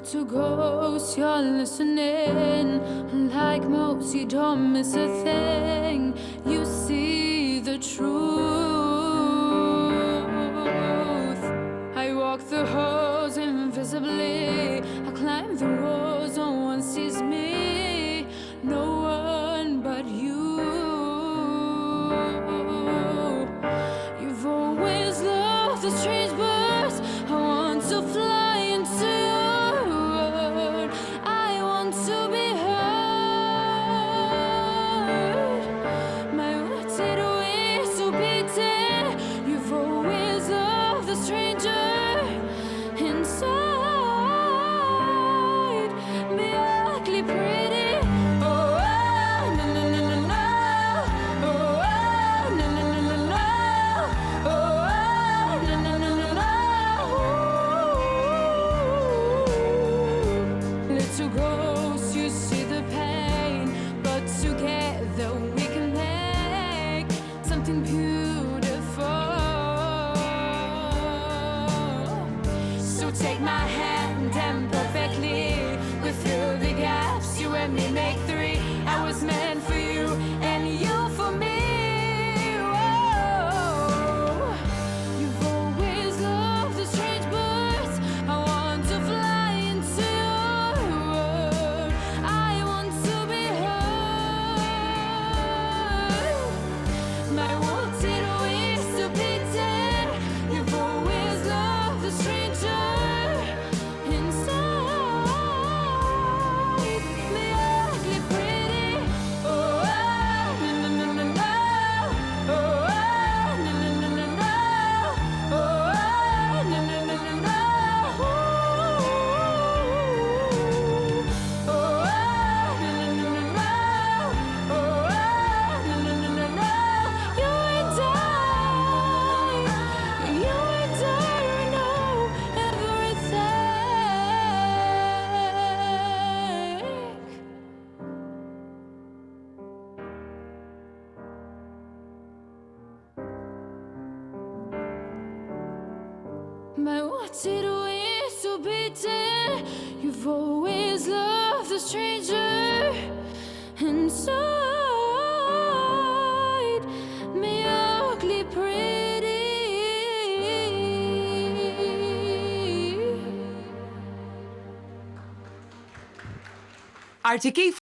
Little ghost, you're listening. Like most, you don't miss a thing. You see the truth. I walk the halls invisibly. I climb the walls, no one sees me. No one but you. You've always loved the strange birds. I want to fly into your world. I want to be heard. My wanted ways to be dead. You've always loved the stranger inside me, ugly pretty. Little ghost, you see the pain, but together we can make something beautiful. So take my hand and perfectly we fill the gaps. You and me make three. I was meant for you and you for me. Whoa. You've always loved the strange birds. I want to fly into your world. I want to be heard. My wanted ways to be dead. You've always loved the stranger inside me, ugly pretty. Oh, no, no, no, no, no. Oh, no, no, no, no, no. Oh, no, no, no, no, no. Oh, no, no, no, no, no. Oh, no, no, no, no, no. You and I know everything. My wanted ways to be dead. You've always loved the stranger inside me, ugly pretty. RTK